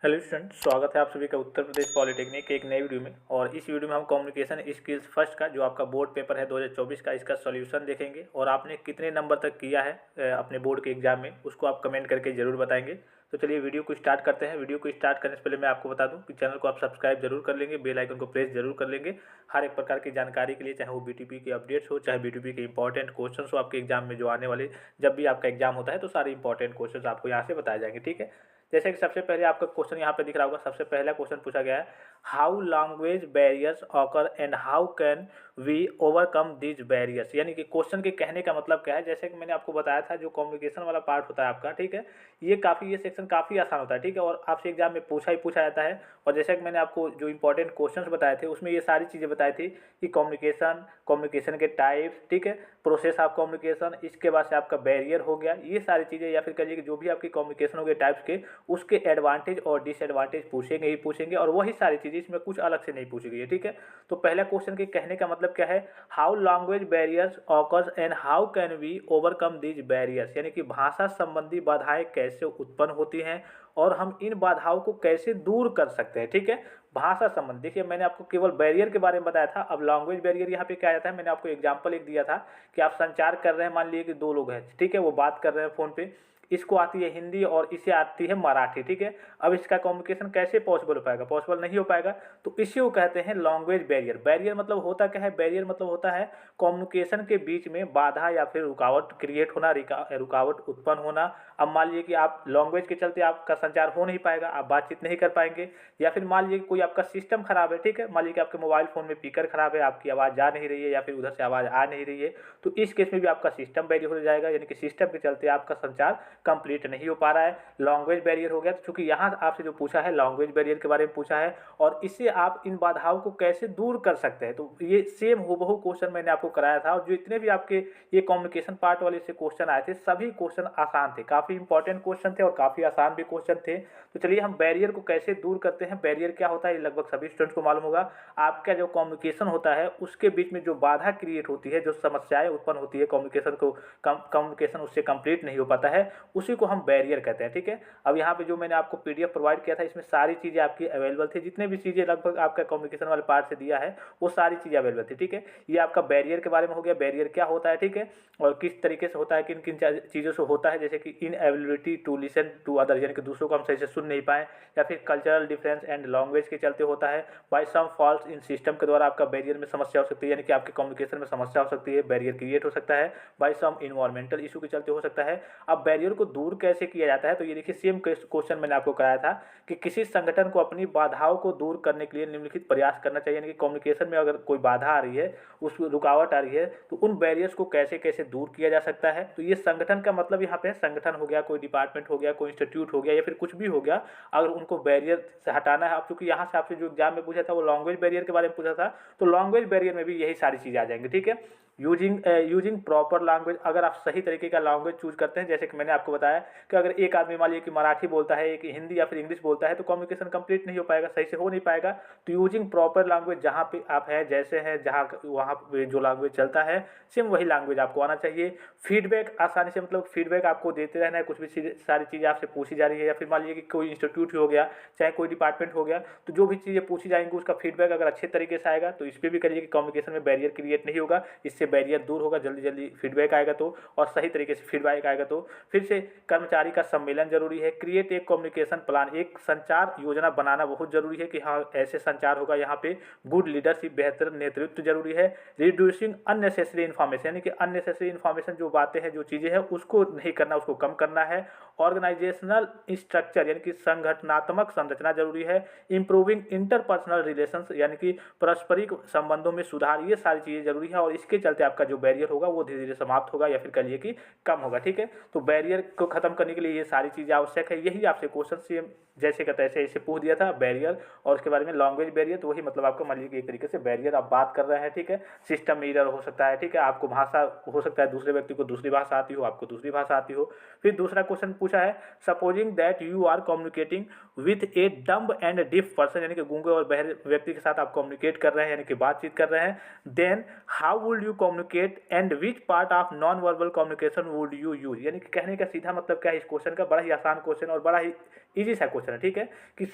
Hello student, स्वागत है आप सभी का उत्तर प्रदेश पॉलिटेक्निक के एक नई वीडियो में। और इस वीडियो में हम कम्युनिकेशन स्किल्स फर्स्ट का जो आपका बोर्ड पेपर है 2024 का, इसका सॉल्यूशन देखेंगे और आपने कितने नंबर तक किया है अपने बोर्ड के एग्जाम में, उसको आप कमेंट करके ज़रूर बताएंगे। तो चलिए वीडियो को स्टार्ट करते हैं। वीडियो को स्टार्ट करने से पहले मैं आपको बता दूं कि चैनल को आप सब्सक्राइब जरूर कर लेंगे, बेल आइकन को प्रेस जरूर कर लेंगे हर एक प्रकार की जानकारी के लिए, चाहे वो बीटीपी के अपडेट्स हो, चाहे बीटीपी के इंपॉर्टेंट क्वेश्चन हो आपके एग्जाम में जो आने वाले, जब भी आपका एग्जाम होता है तो सारे इंपॉर्टेंट क्वेश्चन आपको यहाँ से बताए जाएंगे। ठीक है, जैसे कि सबसे पहले आपका क्वेश्चन यहाँ पे दिख रहा होगा। सबसे पहला क्वेश्चन पूछा गया है, how language barriers occur and how can we overcome these barriers. यानी कि क्वेश्चन के कहने का मतलब क्या है, जैसे कि मैंने आपको बताया था जो कम्युनिकेशन वाला पार्ट होता है आपका, ठीक है, ये सेक्शन काफ़ी आसान होता है। ठीक है, और आपसे एग्जाम में पूछा ही पूछा जाता है। और जैसे कि मैंने आपको जो इंपॉर्टेंट क्वेश्चंस बताए थे उसमें ये सारी चीज़ें बताई थी कि कम्युनिकेशन के टाइप्स, ठीक है, प्रोसेस ऑफ कम्युनिकेशन, इसके बाद से आपका बैरियर हो गया, ये सारी चीज़ें, या फिर कहिए कि जो भी आपकी कम्युनिकेशन हो गए टाइप्स के, उसके एडवांटेज और डिसएडवांटेज पूछेंगे ही पूछेंगे, और वही सारी चीज़ें, इसमें कुछ अलग से नहीं पूछी गई है। ठीक है, तो पहला क्वेश्चन के कहने का मतलब क्या है, how language barriers occurs and how can we overcome these barriers. यानी कि भाषा संबंधी बाधाएं कैसे उत्पन्न होती हैं और हम इन बाधाओं को कैसे दूर कर सकते हैं। ठीक है, भाषा संबंध, देखिए मैंने आपको केवल बैरियर के बारे में बताया था। अब लैंग्वेज बैरियर यहाँ पे क्या आता है, मैंने आपको एग्जांपल एक दिया था कि आप संचार कर रहे हैं, मान लीजिए कि दो लोग हैं, ठीक है, वो बात कर रहे हैं फ़ोन पे, इसको आती है हिंदी और इसे आती है मराठी। ठीक है, अब इसका कम्युनिकेशन कैसे पॉसिबल हो पाएगा, पॉसिबल नहीं हो पाएगा। तो इसी को कहते हैं लैंग्वेज बैरियर। बैरियर मतलब होता क्या है, बैरियर मतलब होता है कम्युनिकेशन के बीच में बाधा या फिर रुकावट क्रिएट होना, रुकावट उत्पन्न होना। अब मान लीजिए कि आप लैंग्वेज के चलते आपका संचार हो नहीं पाएगा, आप बातचीत नहीं कर पाएंगे, या फिर मान लीजिए कोई आपका सिस्टम खराब है। ठीक है, मान लीजिए कि आपके मोबाइल फ़ोन में स्पीकर खराब है, आपकी आवाज़ जा नहीं रही है या फिर उधर से आवाज़ आ नहीं रही है, तो इस केस में भी आपका सिस्टम बैरियर हो जाएगा, यानी कि सिस्टम के चलते आपका संचार कंप्लीट नहीं हो पा रहा है, लैंग्वेज बैरियर हो गया। तो चूंकि यहाँ आपसे जो पूछा है लैंग्वेज बैरियर के बारे में पूछा है, और इससे आप इन बाधाओं को कैसे दूर कर सकते हैं, तो ये सेम हूबहू क्वेश्चन मैंने आपको कराया था। और जो इतने भी आपके ये कम्युनिकेशन पार्ट वाले से क्वेश्चन आए थे, सभी क्वेश्चन आसान थे, काफ़ी इंपॉर्टेंट क्वेश्चन थे और काफ़ी आसान भी क्वेश्चन थे। तो चलिए हम बैरियर को कैसे दूर करते हैं। बैरियर क्या होता है, ये लगभग सभी स्टूडेंट्स को मालूम होगा। आपका जो कम्युनिकेशन होता है उसके बीच में जो बाधा क्रिएट होती है, जो समस्याएं उत्पन्न होती है, कम्युनिकेशन उससे कंप्लीट नहीं हो पाता है, उसी को हम बैरियर कहते हैं। ठीक है, अब यहाँ पे जो मैंने आपको पीडीएफ प्रोवाइड किया था, इसमें सारी चीज़ें आपकी अवेलेबल थी, जितने भी चीज़ें लगभग आपका कम्युनिकेशन वाले पार्ट से दिया है वो सारी चीज़ें अवेलेबल थी। ठीक है, ये आपका बैरियर के बारे में हो गया, बैरियर क्या होता है, ठीक है, और किस तरीके से होता है, किन किन चीज़ों से होता है, जैसे कि inability to listen to other, यानी कि दूसरों को हम सही से सुन नहीं पाएँ, या फिर कल्चरल डिफरेंस एंड लैंग्वेज के चलते होता है, by some fault in system के द्वारा आपका बैरियर में समस्या हो सकती है, यानी कि आपके कम्युनिकेशन में समस्या हो सकती है, बैरियर क्रिएट हो सकता है, बाई सम इन्वायरमेंटल इशू के चलते हो सकता है। अब बैरियर को दूर कैसे किया जाता है, तो ये देखिए सेम क्वेश्चन मैंने आपको कराया था कि किसी संगठन को अपनी बाधाओं को दूर करने के लिए निम्नलिखित प्रयास करना चाहिए, यानी कि कम्युनिकेशन में अगर कोई बाधा आ रही है, उस रुकावट आ रही है, तो उन बैरियर्स को कैसे कैसे दूर किया जा सकता है। तो ये संगठन का मतलब यहाँ पे संगठन हो गया, कोई डिपार्टमेंट हो गया, कोई इंस्टीट्यूट हो गया, या फिर कुछ भी हो गया, अगर उनको बैरियर से हटाना है। आप चूंकि यहाँ से आपसे जो एग्जाम में पूछा था वो लैंग्वेज बैरियर के बारे में पूछा था, तो लैंग्वेज बैरियर में भी यही सारी चीज़ें आ जाएंगी। ठीक है, यूजिंग प्रॉपर लैंग्वेज, अगर आप सही तरीके का लैंग्वेज चूज करते हैं, जैसे कि मैंने आपको बताया कि अगर एक आदमी मान लीजिए कि मराठी बोलता है, एक हिंदी या फिर इंग्लिश बोलता है, तो कम्युनिकेशन कंप्लीट नहीं हो पाएगा, सही से हो नहीं पाएगा। तो यूजिंग प्रॉपर लैंग्वेज, जहाँ पे आप हैं, जैसे हैं, जहाँ वहाँ पे जो लैंग्वेज चलता है सेम वही लैंग्वेज आपको आना चाहिए। फीडबैक आसानी से, मतलब फीडबैक आपको देते रहना है, कुछ भी सारी चीज़ें आपसे पूछी जा रही है, या फिर मान लीजिए कि कोई इंस्टीट्यूट हो गया, चाहे कोई डिपार्टमेंट हो गया, तो जो भी चीज़ें पूछी जाएंगी उसका फीडबैक अगर अच्छे तरीके से आएगा तो इस पर भी करिए कि कम्युनिकेशन में बैरियर क्रिएट नहीं होगा, इससे बैरियर दूर होगा, जल्दी जल्दी फीडबैक आएगा तो, और सही तरीके से फीडबैक आएगा तो। फिर से कर्मचारी का सम्मेलन जरूरी है, क्रिएट एक कम्युनिकेशन प्लान, एक संचार योजना बनाना बहुत जरूरी है कि हाँ ऐसे संचार होगा यहाँ पे। गुड लीडरशिप, बेहतर नेतृत्व जरूरी है। रिड्यूसिंग अननेसेसरी इन्फॉर्मेशन, यानी कि अननेसेसरी इन्फॉर्मेशन, जो बातें हैं, जो चीज़ें हैं, उसको नहीं करना, उसको कम करना है। ऑर्गेनाइजेशनल स्ट्रक्चर, यानी कि संगठनात्मक संरचना जरूरी है। इंप्रूविंग इंटरपर्सनल रिलेशंस, यानी कि पारस्परिक संबंधों में सुधार, ये सारी चीज़ें जरूरी है, और इसके चलते आपका जो बैरियर होगा वो धीरे धीरे समाप्त होगा, या फिर कहिए कि कम होगा। ठीक है, तो बैरियर को खत्म करने के लिए ये सारी चीज़ें आवश्यक है। यही आपसे क्वेश्चन से जैसे का तैसे ऐसे पूछ दिया था, बैरियर और उसके बारे में लैंग्वेज बैरियर, तो वही मतलब आपको मान लीजिए एक तरीके से बैरियर आप बात कर रहे हैं। ठीक है, सिस्टम एरर हो सकता है, ठीक है, आपको भाषा हो सकता है, दूसरे व्यक्ति को दूसरी भाषा आती हो, आपको दूसरी भाषा आती हो। फिर दूसरा क्वेश्चन पूछा है supposing that you are communicating with a dumb and deaf person, यानी कि गूंगे और बहरे व्यक्ति के साथ आप कम्युनिकेट कर रहे हैं, यानी कि बातचीत कर रहे हैं। Then how would you communicate and which part of non verbal communication would you use, यानी कि कहने का सीधा मतलब क्या है इस क्वेश्चन का, बड़ा ही आसान क्वेश्चन और बड़ा ही इजी सा क्वेश्चन है, ठीक है। कि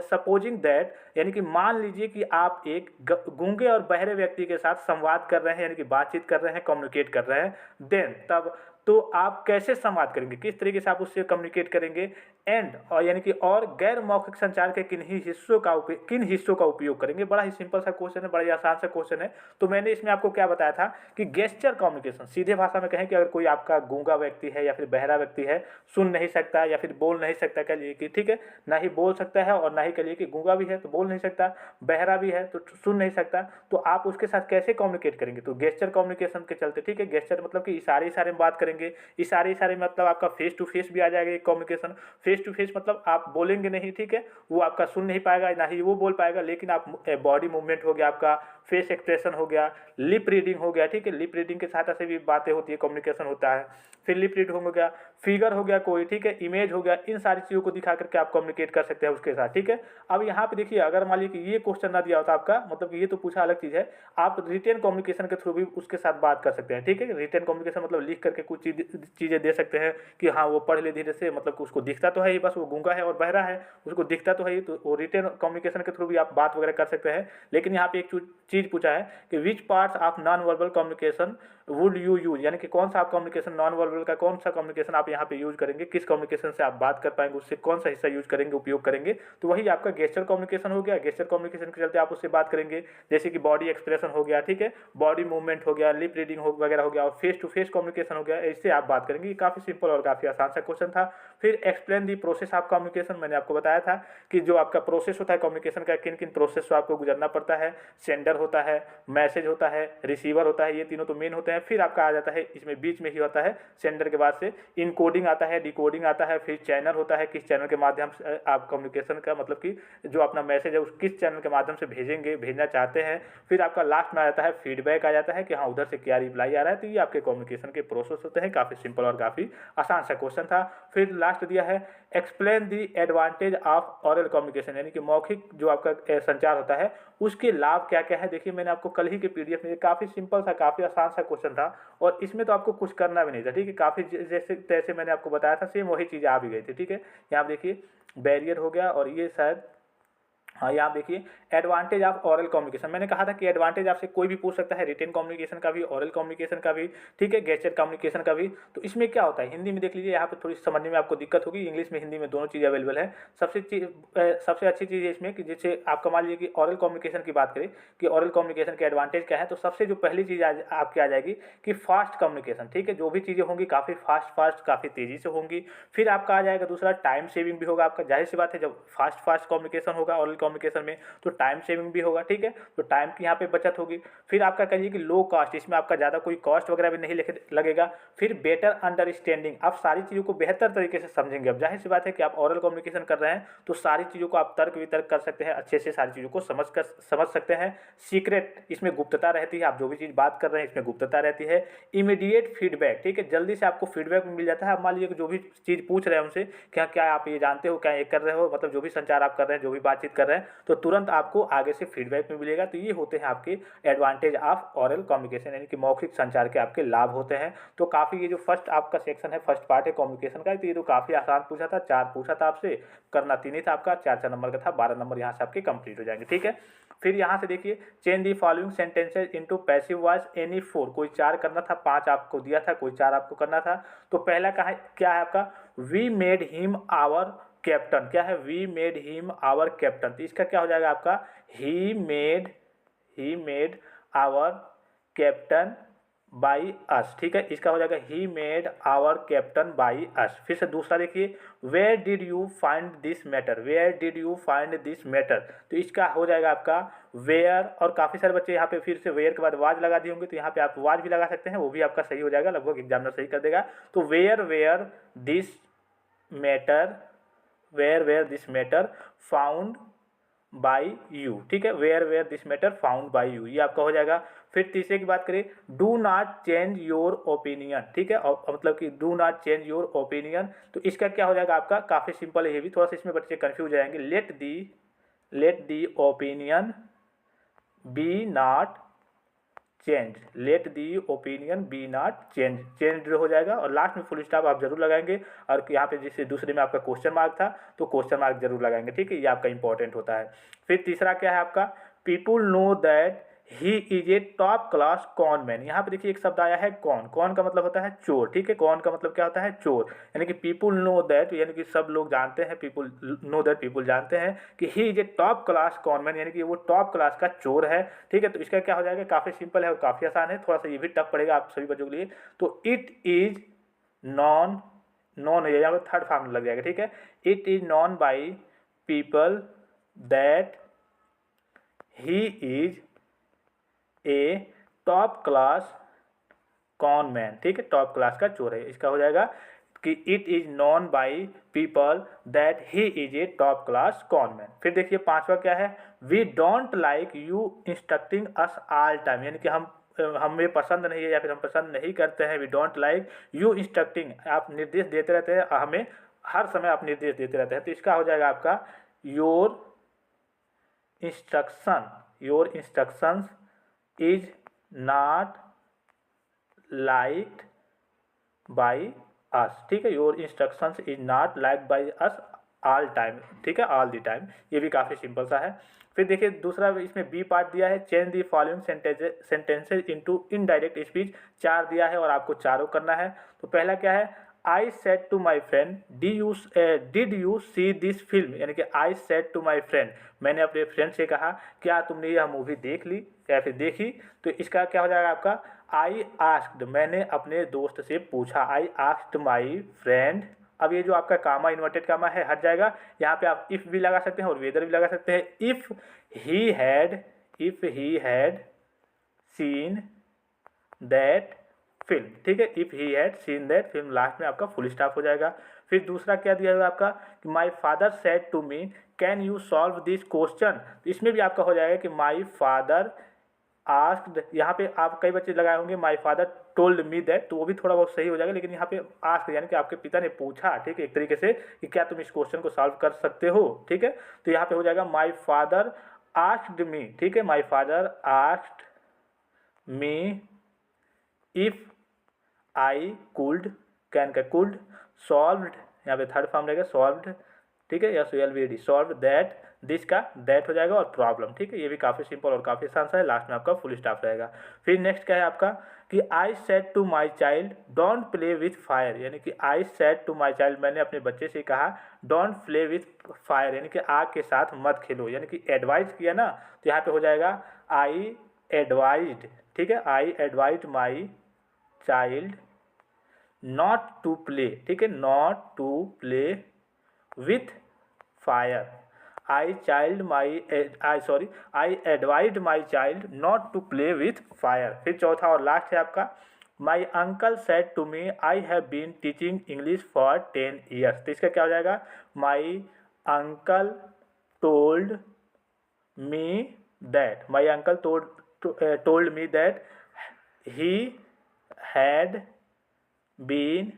सपोजिंग दैट, यानी कि मान लीजिए कि आप एक गूंगे और बहरे व्यक्ति के साथ संवाद कर रहे हैं, यानी कि बातचीत कर रहे हैं, कम्युनिकेट कर रहे हैं। देन तब तो आप कैसे संवाद करेंगे, किस तरीके से आप उससे कम्युनिकेट करेंगे। एंड और यानी कि और गैर मौखिक संचार के किन हिस्सों का उपयोग करेंगे। बड़ा ही सिंपल सा क्वेश्चन है, बड़ा ही आसान सा क्वेश्चन है। तो मैंने इसमें आपको क्या बताया था कि गेस्चर कम्युनिकेशन, सीधे भाषा में कहें कि अगर कोई आपका गूंगा व्यक्ति है या फिर बहरा व्यक्ति है, सुन नहीं सकता या फिर बोल नहीं सकता, कह लीजिए कि ठीक है, ना ही बोल सकता है और ना ही कह लीजिए कि गूंगा भी है तो बोल नहीं सकता, बहरा भी है तो सुन नहीं सकता, तो आप उसके साथ कैसे कम्युनिकेट करेंगे। तो गेस्चर कम्युनिकेशन के चलते, ठीक है, गेस्चर मतलब कि इशारे में बात करेंगे। इशारे मतलब आपका फेस टू फेस भी आ जाएगा एक कम्युनिकेशन। फेस टू फेस मतलब आप बोलेंगे नहीं, ठीक है, वो आपका सुन नहीं पाएगा ना ही वो बोल पाएगा, लेकिन आप बॉडी मूवमेंट हो गया, आपका फेस एक्सप्रेशन हो गया, लिप रीडिंग हो गया, ठीक है, लिप रीडिंग की सहायता से भी बातें होती है, कम्युनिकेशन होता है। फिर लिप रीड हो गया, फिगर हो गया कोई, ठीक है, इमेज हो गया, इन सारी चीज़ों को दिखा करके आप कम्युनिकेट कर सकते हैं उसके साथ, ठीक है। अब यहाँ पे देखिए, अगर मान लीजिए कि ये क्वेश्चन ना दिया होता आपका, मतलब कि ये तो पूछा अलग चीज़ है, आप रिटेन कम्युनिकेशन के थ्रू भी उसके साथ बात कर सकते हैं, ठीक है। रिटेन कम्युनिकेशन मतलब लिख करके कुछ चीज़ें दे सकते हैं कि हाँ वो पढ़ ले धीरे से, मतलब कि उसको दिखता तो है ही, बस वो गूंगा है और बहरा है, उसको दिखता तो है ही, तो वो रिटेन कम्युनिकेशन के थ्रू भी आप बात वगैरह कर सकते हैं। लेकिन यहाँ पे एक चीज़ पूछा है कि which parts of non verbal communication would you use, यानी कि कौन सा आप कम्युनिकेशन, नॉन वर्बल का कौन सा कम्युनिकेशन आप यहाँ पे यूज करेंगे, किस कम्युनिकेशन से आप बात कर पाएंगे, उससे कौन सा हिस्सा यूज करेंगे, उपयोग करेंगे। तो वही आपका गेस्चर कम्युनिकेशन हो गया। गेस्चर कम्युनिकेशन के चलते आप उससे बात करेंगे, जैसे कि बॉडी एक्सप्रेशन हो गया, ठीक है, बॉडी मूवमेंट हो गया, लिप रीडिंग हो वगैरह हो गया, और फेस टू फेस कम्युनिकेशन हो गया, इससे आप बात करेंगे। काफ़ी सिंपल और काफ़ी आसान सा क्वेश्चन था। फिर explain the process of communication, मैंने आपको बताया था कि जो आपका प्रोसेस होता है कम्युनिकेशन का, किन किन प्रोसेस से आपको गुजरना पड़ता है। सेंडर होता है, मैसेज होता है, रिसीवर होता है, ये तीनों तो मेन होते हैं। फिर आपका आ जाता है, इसमें बीच में ही होता है सेंडर के बाद से इनकोडिंग आता है, डिकोडिंग आता है, फिर चैनल होता है, किस चैनल के माध्यम से आप कम्युनिकेशन का, मतलब कि जो अपना मैसेज है उस किस चैनल के माध्यम से भेजना चाहते हैं। फिर आपका लास्ट में आ जाता है फीडबैक आ जाता है कि हाँ उधर से क्या रिप्लाई आ रहा है। तो ये आपके कम्युनिकेशन के प्रोसेस होते हैं। काफ़ी सिंपल और काफ़ी आसान सा क्वेश्चन था। फिर लास्ट दिया है explain the advantage of oral communication, यानी कि मौखिक जो आपका संचार होता है उसके लाभ क्या क्या है। देखिए मैंने आपको कल ही के पीडीएफ में, काफ़ी सिंपल था, काफ़ी आसान सा क्वेश्चन था और इसमें तो आपको कुछ करना भी नहीं था, ठीक है। काफ़ी जैसे तैसे मैंने आपको बताया था, सेम वही चीज़ें आ भी गई थी, ठीक है। यहाँ देखिए बैरियर हो गया और ये शायद, हाँ यहाँ देखिए एडवांटेज ऑफ ऑरल कम्युनिकेशन, मैंने कहा था कि एडवांटेज आपसे कोई भी पूछ सकता है, रिटेन कम्युनिकेशन का भी, ऑरल कम्युनिकेशन का भी, ठीक है, गेस्चर कम्युनिकेशन का भी। तो इसमें क्या होता है, हिंदी में देख लीजिए, यहाँ पे थोड़ी समझने में आपको दिक्कत होगी, इंग्लिश में हिंदी में दोनों चीज़ अवेलेबल है। सबसे अच्छी चीज़ है इसमें कि जैसे आपका मान लीजिए कि ऑरल कम्युनिकेशन की बात करें कि ऑरल कम्युनिकेशन के एडवांटेज क्या है, तो सबसे जो पहली चीज़ आपकी आ जाएगी कि फास्ट कम्युनिकेशन, ठीक है, जो भी चीज़ें होंगी काफ़ी फास्ट काफ़ी तेज़ी से होंगी। फिर आपका आ जाएगा दूसरा टाइम सेविंग भी होगा आपका, जाहिर सी बात है जब फास्ट कम्युनिकेशन होगा ऑरल कम्युनिकेशन में तो टाइम सेविंग भी होगा, ठीक है, तो टाइम की यहाँ पे बचत होगी। फिर आपका कहिए कि लो कॉस्ट, इसमें आपका ज़्यादा कोई कॉस्ट वगैरह भी नहीं लगेगा। फिर बेटर अंडरस्टैंडिंग, आप सारी चीज़ों को बेहतर तरीके से समझेंगे। अब जाहिर सी बात है कि आप ऑरल कम्युनिकेशन कर रहे हैं तो सारी चीज़ों को आप तर्क वितर्क कर सकते हैं, अच्छे से सारी चीज़ों को समझ सकते हैं। सीक्रेट, इसमें गुप्तता रहती है, आप जो भी चीज़ बात कर रहे हैं इसमें गुप्तता रहती है। इमीडिएट फीडबैक, ठीक है, जल्दी से आपको फीडबैक मिल जाता है। आप मान लीजिए कि जो भी चीज़ पूछ रहे हैं उनसे, क्या क्या आप ये जानते हो, क्या ये कर रहे हो, मतलब जो भी संचार आप कर रहे हैं, जो भी बातचीत कर रहे हैं, तो तुरंत आपको आगे से फीडबैक में मिलेगा। तो ये होते हैं आपके एडवांटेज ऑफ ऑरल कम्युनिकेशन, यानी कि मौखिक संचार के आपके लाभ होते हैं। तो काफ़ी ये जो फर्स्ट आपका सेक्शन है, फर्स्ट पार्ट है कम्युनिकेशन का, तो ये तो काफ़ी आसान पूछा था, 4 पूछा था आपसे, करना 3 ही था आपका, 4 नंबर का था, 12 नंबर यहाँ से आपके कंप्लीट हो जाएंगे, ठीक है। फिर यहाँ से देखिए change the following sentences into passive voice any 4, कोई 4 करना था, 5 आपको दिया था, कोई 4 आपको करना था। तो पहला क्या है आपका, we made him our captain, क्या है, we made him our captain. तो इसका क्या हो जाएगा आपका, he made our captain by us, ठीक है, इसका हो जाएगा he made our captain by us. फिर से दूसरा देखिए, where did you find this matter, where did you find this matter. तो इसका हो जाएगा आपका वेयर, और काफ़ी सारे बच्चे यहाँ पे फिर से वेयर के बाद वाज लगा दिए होंगे, तो यहाँ पे आप वाज भी लगा सकते हैं, वो भी आपका सही हो जाएगा, लगभग एग्जामिनर सही कर देगा। तो where this matter, where this matter found by you, ठीक है, where this matter found by you, ये आपका हो जाएगा। फिर तीसरे की बात करें, do not change your opinion, ठीक है, और मतलब कि do not change your opinion, तो इसका क्या हो जाएगा आपका, काफ़ी सिंपल है ये भी, थोड़ा सा इसमें बच्चे कंफ्यूज हो जाएंगे। Let the opinion be not change, let the opinion be not change, change हो जाएगा और लास्ट में फुल स्टॉप आप जरूर लगाएंगे। और यहाँ पे जैसे दूसरे में आपका क्वेश्चन मार्क था तो क्वेश्चन मार्क जरूर लगाएंगे, ठीक है, ये आपका इंपॉर्टेंट होता है। फिर तीसरा क्या है आपका, people know that he is a top class con man. यहाँ पे देखिए एक शब्द आया है कॉन, कॉन का मतलब होता है चोर, ठीक है, कॉन का मतलब क्या होता है, चोर, यानी कि पीपुल नो दैट, यानी कि सब लोग जानते हैं, पीपुल नो दैट, पीपुल जानते हैं कि ही is a top class con man, यानी कि वो टॉप क्लास का चोर है, ठीक है। तो इसका क्या हो जाएगा, काफ़ी सिंपल है और काफ़ी आसान है, थोड़ा सा ये भी टफ पड़ेगा आप सभी बच्चों के लिए। तो इट इज नॉन, नॉन है यहाँ पर थर्ड फॉर्म लग जाएगा, ठीक है, it is known by people that he is a top class con man, ठीक है, टॉप क्लास का चोर है। इसका हो जाएगा कि it is known by people that he is a top class con man. फिर देखिए पांचवा क्या है, we don't like you instructing us all time, यानी कि हमें पसंद नहीं है या फिर हम पसंद नहीं करते हैं, we don't like you instructing, आप निर्देश देते रहते हैं हमें, हर समय आप निर्देश देते रहते हैं। तो इसका हो जाएगा आपका your instructions is not liked by us, ठीक है, your instructions is not liked by us all time, ठीक है, ऑल द टाइम, ये भी काफ़ी सिंपल सा है। फिर देखिए दूसरा इसमें बी पार्ट दिया है, change the following sentences into indirect speech, 4 दिया है और आपको चारों करना है। तो पहला क्या है, I said to my friend did you see this film, यानी कि I said to my friend, मैंने अपने फ्रेंड से कहा क्या तुमने यह मूवी देख ली या फिर देखी। तो इसका क्या हो जाएगा आपका, आई आस्क्ड, मैंने अपने दोस्त से पूछा, आई आस्क्ड माई फ्रेंड। अब ये जो आपका कामा इन्वर्टेड कामा है हट जाएगा, यहाँ पे आप इफ़ भी लगा सकते हैं और वेदर भी लगा सकते हैं। If he had seen that film, ठीक है, if he had seen that film, last में आपका फुल स्टॉप हो जाएगा। फिर दूसरा क्या दिया हुआ आपका, कि my father said to me can you solve this question, तो इसमें भी आपका हो जाएगा कि माई फादर आस्क्ड, यहाँ पे आप कई बच्चे लगाए होंगे my father told me that, तो वो भी थोड़ा बहुत सही हो जाएगा, लेकिन यहाँ पे आस्क्ड यानी कि आपके पिता ने पूछा, ठीक है, एक तरीके से कि क्या तुम इस क्वेश्चन को सॉल्व कर सकते हो, ठीक है। तो यहाँ पे हो जाएगा माई फादर आस्क्ड मी, ठीक है, my father asked me if I could, can का कुड, सॉल्व्ड, यहाँ पे थर्ड फॉर्म रहेगा सॉल्व्ड, ठीक है, या SOLVED, सॉल्व दैट, दिस का दैट हो जाएगा और प्रॉब्लम, ठीक है, ये भी काफ़ी सिंपल और काफ़ी आसान सा है, लास्ट में आपका फुल स्टॉप रहेगा। फिर नेक्स्ट क्या है आपका, कि I said to my child don't play with fire, यानी कि I said to my child, मैंने अपने बच्चे से कहा डोंट प्ले विथ फायर, यानी कि आग के साथ मत खेलो, यानी कि एडवाइज किया ना, तो यहाँ पे हो जाएगा आई एडवाइज्ड, ठीक है, I advised my child not to play, ठीक है, not to play with fire, I advised my child not to play with fire. फिर चौथा और लास्ट है आपका, my uncle said to me I have been teaching English for 10 years, तो इसका क्या हो जाएगा, my uncle told me that, my uncle told me that he had been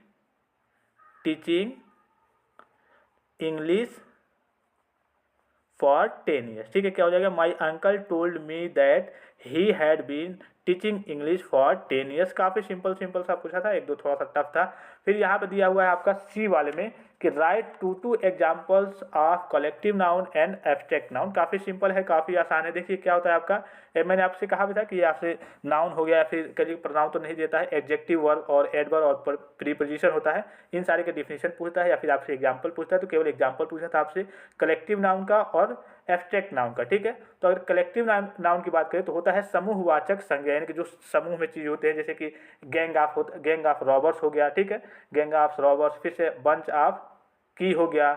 teaching English for 10 years, ठीक है, क्या हो जाएगा, my uncle told me that he had been teaching English for 10 years. काफ़ी सिंपल सा पूछा था, एक दो थोड़ा सा टफ था। फिर यहाँ पे दिया हुआ है आपका सी वाले में कि right two examples of collective noun and abstract noun, काफ़ी सिंपल है, काफ़ी आसान है। देखिए क्या होता है आपका, मैंने आपसे कहा भी था कि ये आपसे नाउन हो गया, फिर कभी प्रोनाउन तो नहीं देता है, एडजेक्टिव वर्ब और एडवर्ब और प्रीपोजिशन होता है, इन सारे के डिफिनेशन पूछता है या फिर आपसे एग्जाम्पल पूछता है, तो केवल एग्जाम्पल पूछा था आपसे कलेक्टिव नाउन का और एब्स्ट्रैक्ट नाउन का, ठीक है। तो अगर कलेक्टिव नाउन की बात करें तो होता है समूहवाचक संज्ञा, यानी कि जो समूह में चीज़ होते हैं, जैसे कि गैंग ऑफ रॉबर्स हो गया, ठीक है, गैंग ऑफ रॉबर्स, फिर से बंच ऑफ की हो गया,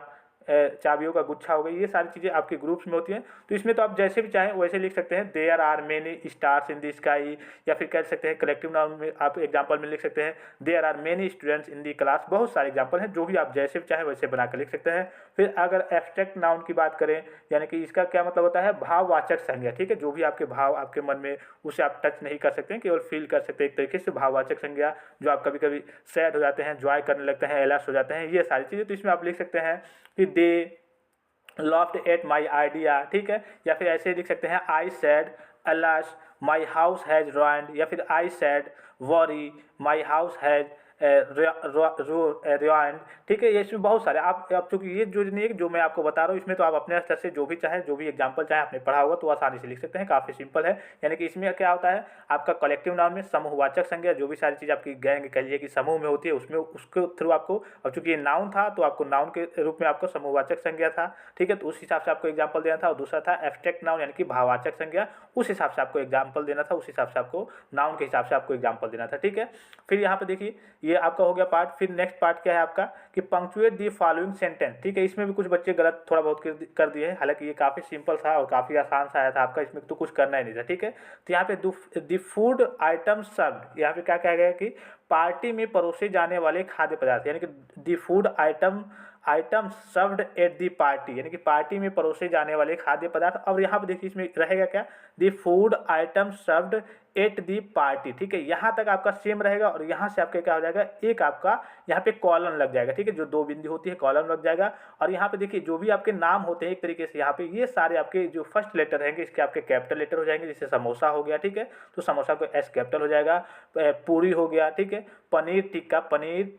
चाबियों का गुच्छा हो गया, ये सारी चीज़ें आपके ग्रुप्स में होती हैं। तो इसमें तो आप जैसे भी चाहें वैसे लिख सकते हैं, there are many stars in the sky, या फिर कह सकते हैं कलेक्टिव नाउन में आप एग्जांपल में लिख सकते हैं there are many students in the class. बहुत सारे एग्जांपल हैं, जो भी आप जैसे भी चाहें वैसे बना कर लिख सकते हैं। फिर अगर एब्स्ट्रैक्ट नाउन की बात करें, यानी कि इसका क्या मतलब होता है, भाववाचक संज्ञा, ठीक है, जो भी आपके भाव आपके मन में उसे आप टच नहीं कर सकते हैं, केवल फील कर सकते हैं एक तरीके से। भाववाचक संज्ञा, जो आप कभी कभी सैड हो जाते हैं, जॉय करने लगते हैं, एलर्ट हो जाते हैं, ये सारी चीज़ें। तो इसमें आप लिख सकते हैं कि they laughed at my idea, ठीक है, या फिर ऐसे लिख सकते हैं I said alas my house has ruined, या फिर I said worry my house has ruined, ठीक है। ये इसमें बहुत सारे आप चूँकि ये जो नहीं है जो मैं आपको बता रहा हूँ, इसमें तो आप अपने स्तर से जो भी चाहें, जो भी एग्जाम्पल चाहें आपने पढ़ा होगा तो आसानी से लिख सकते हैं, काफ़ी सिंपल है। यानी कि इसमें क्या होता है, आपका कलेक्टिव नाउन में समूहवाचक संज्ञा, जो भी सारी चीज़ आपकी गैंग कह लीजिए कि समूह में होती है, उसमें उसके थ्रू आपको, और चूंकि ये नाउन था तो आपको नाउन के रूप में आपको समूहवाचक संज्ञा था, ठीक है, तो उस हिसाब से आपको एग्जाम्पल देना था। और दूसरा था एब्स्ट्रैक्ट नाउन यानी कि भाववाचक संज्ञा, उस हिसाब से आपको एग्जाम्पल देना था, उस हिसाब से आपको नाउन के हिसाब से आपको एग्जाम्पल देना था, ठीक है। फिर यहाँ पे देखिए ये आपका हो गया पार्ट। फिर नेक्स्ट पार्ट क्या है आपका कि पंक्चुएट दी फॉलोइंग सेंटेंस, ठीक है। इसमें भी कुछ बच्चे गलत थोड़ा बहुत कर दिए हैं, हालांकि ये काफ़ी सिंपल था और काफ़ी आसान सा आया था आपका, इसमें तो कुछ करना ही नहीं था, ठीक है। तो यहाँ पे दी फूड आइटम सर्व्ड, यहाँ पे क्या कहा गया कि पार्टी में परोसे जाने वाले खाद्य पदार्थ, यानी कि दी food item served at the party, यानी कि पार्टी में परोसे जाने वाले खाद्य पदार्थ। और यहाँ पे देखिए इसमें रहेगा क्या, दी food item served at the party, ठीक है। यहाँ तक आपका सेम रहेगा और यहाँ से आपका क्या हो जाएगा, एक आपका यहाँ पे कॉलन लग जाएगा, ठीक है, जो दो बिंदु होती है कॉलन लग जाएगा। और यहाँ पे देखिए जो भी आपके नाम होते हैं एक तरीके से यहाँ पे ये सारे आपके जो फर्स्ट लेटर रहेंगे इसके आपके कैपिटल लेटर हो जाएंगे, जैसे समोसा हो गया, ठीक है, तो समोसा को एस कैपिटल हो जाएगा। पूरी हो गया, ठीक है, पनीर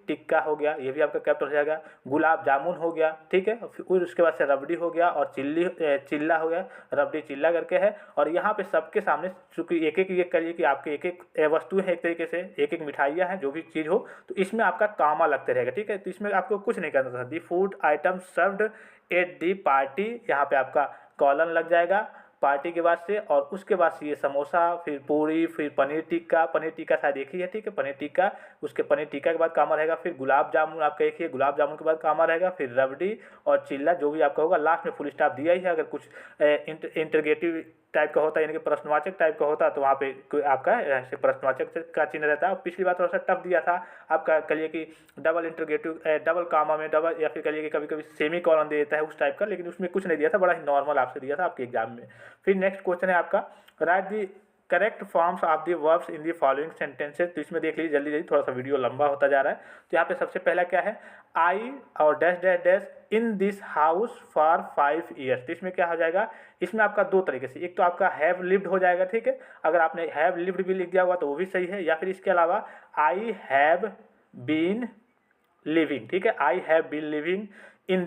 टिक्का हो गया, ये भी आपका कैपिटल हो जाएगा। गुलाब जामुन हो गया, ठीक है, फिर उसके बाद से रबड़ी हो गया और चिल्ला हो गया, रबड़ी चिल्ला करके है। और यहाँ पे सबके सामने चूंकि एक एक ये करिए कि आपके एक एक वस्तु है, एक तरीके से एक एक मिठाइयाँ हैं, जो भी चीज़ हो, तो इसमें आपका कामा लगते रहेगा, ठीक है। तो इसमें आपको कुछ नहीं करना था, दी food item served at the party, यहाँ पे आपका कॉलन लग जाएगा पार्टी के बाद से, और उसके बाद से ये समोसा, फिर पूरी, फिर पनीर टिक्का शायद एक ही है, ठीक है, पनीर टिक्का, उसके पनीर टिक्का के बाद कामा रहेगा, फिर गुलाब जामुन आपका एक ही है, गुलाब जामुन के बाद कामा रहेगा, फिर रबड़ी और चिल्ला, जो भी आपका होगा, लास्ट में फुल स्टॉप दिया ही है। अगर कुछ इंटरगेटिव टाइप का होता है यानी कि प्रश्नवाचक टाइप का होता है तो वहाँ पे आपका ऐसे प्रश्नवाचक का चिन्ह रहता है। और पिछली बार थोड़ा सा टफ दिया था आपका, कहिए कि डबल इंटरगेटिव, डबल कामा में डबल, या फिर कहिए कि कभी कभी सेमी कॉलन दे देता है उस टाइप का, लेकिन उसमें कुछ नहीं दिया था, बड़ा ही नॉर्मल आपसे दिया था आपके एग्जाम में। फिर नेक्स्ट क्वेश्चन है आपका, right the correct forms of the verbs in the following sentences. तो इसमें देख लीजिए जल्दी जल्दी, थोड़ा सा वीडियो लंबा होता जा रहा है। तो यहाँ पे सबसे पहला क्या है, आई और dash dash dash in this house for 5 years. तो इसमें क्या हो जाएगा, इसमें आपका दो तरीके से, एक तो आपका हैव लिव्ड हो जाएगा, ठीक है, अगर आपने हैव लिव्ड भी लिख दिया हुआ तो वो भी सही है, या फिर इसके अलावा आई हैव बीन लिविंग, ठीक है, I have been living in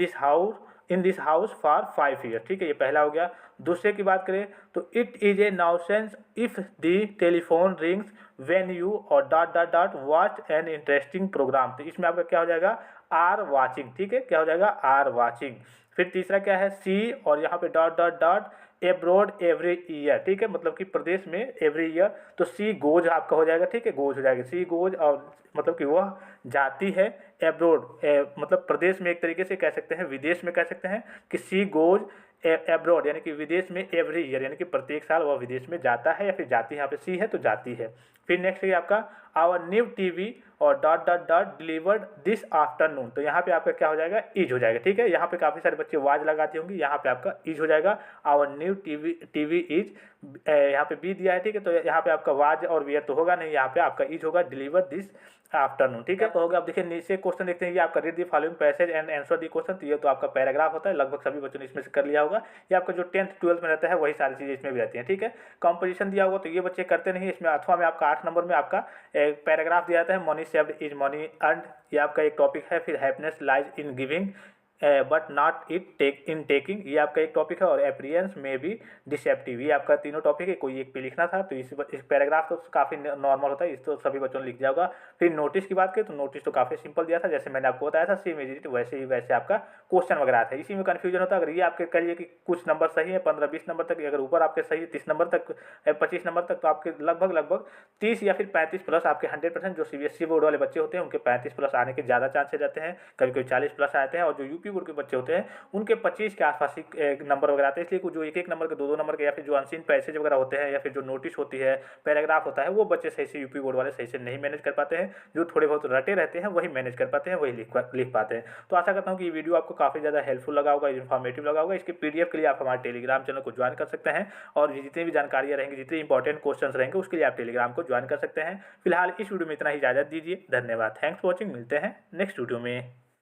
this house for 5 year, ठीक है, ये पहला हो गया। दूसरे की बात करें तो it is a nuisance if the telephone rings when you और dot dot dot watch an interesting programme. तो इसमें आपका क्या हो जाएगा, आर वाचिंग, ठीक है, क्या हो जाएगा, आर वाचिंग। फिर तीसरा क्या है, सी और यहाँ पे dot dot dot abroad every year, ठीक है, मतलब कि प्रदेश में एवरी ईयर, तो सी गोज आपका हो जाएगा, ठीक है, गोज हो जाएगा, सी गोज, और मतलब कि वह जाती है एब्रोड, मतलब प्रदेश में एक तरीके से कह सकते हैं, विदेश में कह सकते हैं कि सी गोज एब्रोड, यानी कि विदेश में एवरी ईयर, यानी कि प्रत्येक साल वह विदेश में जाता है या फिर जाती है, यहाँ पे सी है तो जाती है। फिर नेक्स्ट है आपका आवर न्यू टीवी और dot dot dot delivered this afternoon. तो यहाँ पे आपका क्या हो जाएगा, इज हो जाएगा, ठीक है, यहाँ पे काफ़ी सारे बच्चे वाज लगाते होंगे, यहाँ पे आपका इज हो जाएगा, आवर न्यू टीवी इज, यहाँ पे बी दिया है, ठीक है, तो यहाँ पे आपका वाज और वियर तो होगा नहीं, यहाँ पे आपका इज होगा, डिलीवर दिस आफ्टरनून, ठीक है। तो हो गया। अब देखिए नीचे क्वेश्चन देखते हैं, ये आपका read the following passage and answer the question. तो ये तो आपका पैराग्राफ होता है, लगभग सभी बच्चों ने इसमें से कर लिया होगा। ये आपका जो 10th 12th में रहता है वही सारी चीज़ें इसमें भी रहती हैं, ठीक है। कंपोजिशन दिया होगा तो ये बच्चे करते नहीं, इसमें अथवा में आपका 8 नंबर में आपका पैराग्राफ दिया जाता है, money saved is money earned, ये आपका एक टॉपिक है। फिर happiness lies in giving but not in taking, ये आपका एक टॉपिक है। और अपीयरेंस में भी डिसेप्टिव, ये आपका तीनों टॉपिक है, कोई एक पे लिखना था। तो इस पैराग्राफ तो काफ़ी नॉर्मल होता है, इस तो सभी बच्चों ने लिख जाएगा। फिर नोटिस की बात करें तो नोटिस तो काफ़ी सिंपल दिया था, जैसे मैंने आपको बताया था सेम एज वैसे ही वैसे आपका क्वेश्चन वगैरह था। इसी में कन्फ्यूजन होता है, अगर ये आपके कहिए कि कुछ नंबर सही है 15-20 नंबर तक, अगर ऊपर आपके सही है 30 नंबर तक 25 नंबर तक, तो आपके लगभग 30 या फिर 35 प्लस आपके 100%, जो CBSE बोर्ड वाले बच्चे होते हैं उनके 35 प्लस आने के ज़्यादा चांसेस रहते हैं, कभी कभी 40 प्लस आते हैं। और जो यूपी बोर्ड के बच्चे होते हैं उनके 25 के आसपास ही नंबर वगैरह आते हैं। इसलिए जो एक नंबर के दो नंबर के या फिर जो अनसीन पैसेज वगैरह होते हैं या फिर जो नोटिस होती है, पैराग्राफ होता है, वो बच्चे सही से यूपी बोर्ड वाले सही से नहीं मैनेज कर पाते हैं। जो थोड़े बहुत रटे रहते हैं वही मैनेज कर पाते हैं, वही लिख पाते हैं। तो आशा करता हूँ कि ये वीडियो आपको काफ़ी ज़्यादा हेल्पफुल लगा होगा, इन्फॉर्मेटिव लगा होगा। इसके पीडीएफ के लिए आप हमारे टेलीग्राम चैनल को ज्वाइन कर सकते हैं और जितनी भी जानकारियाँ रहेंगी, जितने इंपॉर्टेंट क्वेश्चन रहेंगे, उसके लिए आप टेलीग्राम को ज्वाइन कर सकते हैं। फिलहाल इस वीडियो में इतना ही, इजाजत दीजिए। धन्यवाद। Thanks for watching. मिलते हैं नेक्स्ट वीडियो में।